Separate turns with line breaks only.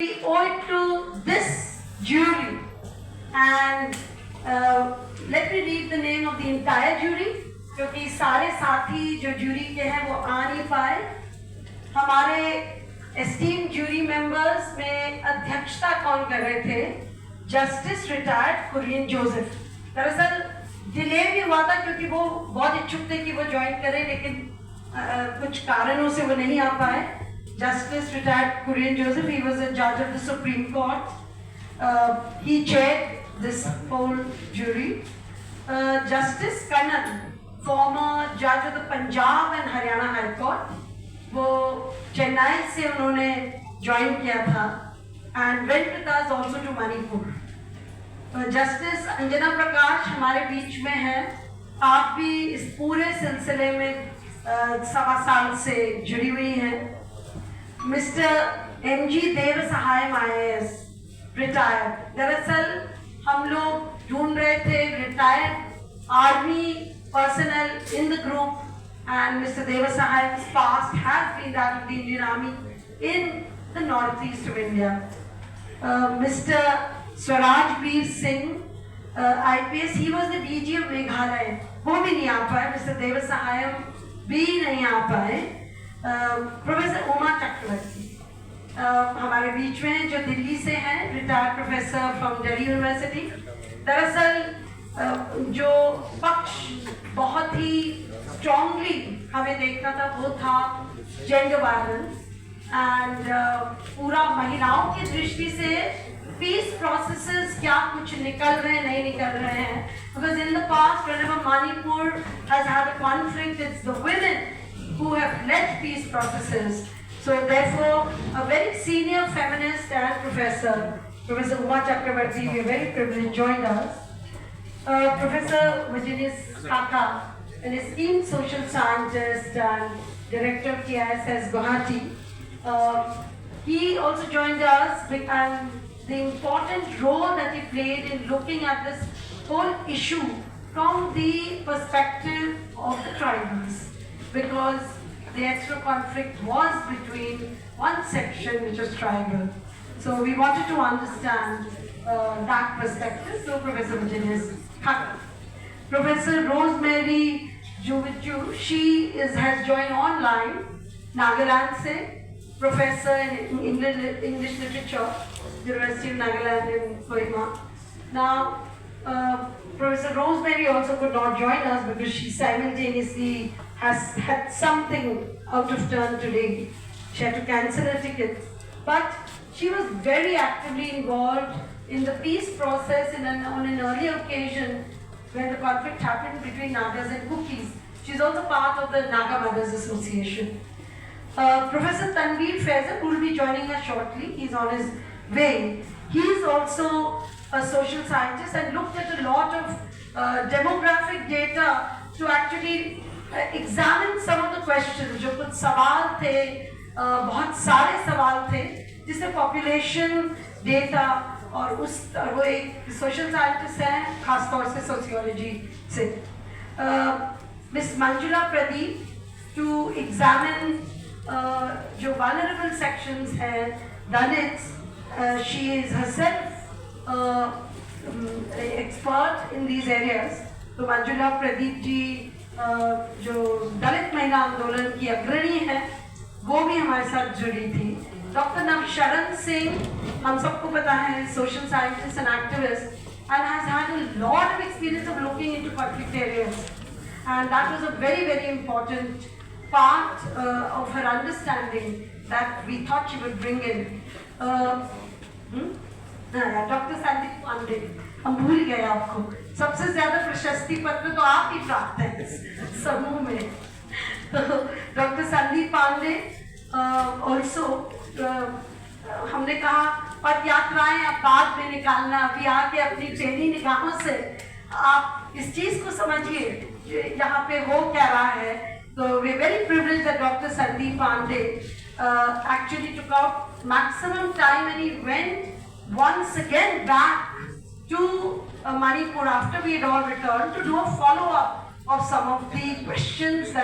We owe it to this jury, and let me read the name of the entire jury, क्योंकि सारे साथी जो jury के हैं वो आ नहीं पाए। हमारे एस्टीम जूरी मेंबर्स में अध्यक्षता कौन कर रहे थे? Justice retired Kurian Joseph. दरअसल डिले भी हुआ था क्योंकि वो बहुत इच्छुक थे कि वो ज्वाइन करें, लेकिन कुछ कारणों से वो नहीं आ पाए। Justice retired Kurin Joseph, he was a judge of the Supreme Court. He chaired this whole jury. Justice Kannan, former judge of the Punjab and Haryana High Court, वो चेन्नई से उन्होंने ज्वाइन किया था and went with us also to Manipur. Justice Anjana प्रकाश हमारे बीच में है। आप भी इस पूरे सिलसिले में 1.25 साल से जुड़ी हुई हैं। मिस्टर एम जी देव सहाय IAS रिटायर्ड। दरअसल हम लोग ढूंढ रहे थे retired army personnel in the group, and Mr. Deva Sahay's past has been that of the Indian Army in the northeast of India. Mr. Swaraj Veer Singh, IPS, he was the DG of Meghalaya. वो भी नहीं आ पाए। Mr. Deva Sahaya भी नहीं आ पाए। Professor Uma चक्रवर्ती हमारे बीच में जो दिल्ली से हैं, retired professor from Delhi university. दरअसल जो पक्ष बहुत ही स्ट्रांगली हमें देखना था वो था जेंडर वायलेंस, एंड पूरा महिलाओं की दृष्टि से पीस प्रोसेसेस क्या कुछ निकल रहे हैं नहीं निकल रहे हैं। Because in the past whenever Manipur has had a conflict, it's the women who have led peace processes. So therefore, a very senior feminist and professor, Professor Uma Chakrabarti, we are very privileged, joined us. Professor Vajinis Kaka, an esteemed social scientist and director of KISS Guwahati, he also joined us, and the important role that he played in looking at this whole issue from the perspective of the tribals. Because the extra conflict was between one section which was tribal. So we wanted to understand that perspective. So Professor Vajinis Kaka. Professor Rosemary Juvichu, she has joined online, Nagaland se, professor in English literature, University of Nagaland in Kohima. Now, Professor Rosemary also could not join us because she simultaneously has had something out of turn today. She had to cancel her ticket. But she was very actively involved in the peace process on an earlier occasion when the conflict happened between Nagas and Kukis. She's also part of the Naga Mothers Association. Professor Tanveer Faizan, who will be joining us shortly, he's on his way. He's also a social scientist and looked at a lot of demographic data to actually examine some of the questions. जो कुछ सवाल थे, बहुत सारे सवाल थे, जिसमें population data और वो एक social scientist है, खासतौर से sociology से. Miss Manjula Pradeep to examine जो vulnerable sections हैं, Dalits. She is herself expert in these areas. तो मंजुला प्रदीप जी जो दलित महिला आंदोलन की अग्रणी है, वो भी हमारे साथ जुड़ी थी। डॉक्टर नवशरण सिंह, हम सबको पता है, social scientist and activist, and has had a lot of experience of looking into conflict areas, and that was a very, very important part of her understanding that we thought she would bring in. Doctor Sandeep Pandey, हम भूल गए आपको। सबसे ज्यादा प्रशस्ति पत्र तो आप ही प्राप्त हैं समूह में। तो डॉक्टर संदीप पांडे ऑल्सो, हमने कहा पद यात्राएं आप बाद में निकालना, अभी आके अपनी पहली निगाहों से आप इस चीज को समझिए यहाँ पे हो क्या रहा है। तो we very privileged that doctor Sandeep Pandey actually took out maximum time and he went once again back to Manipur after we had all returned to do a follow-up of some of the questions that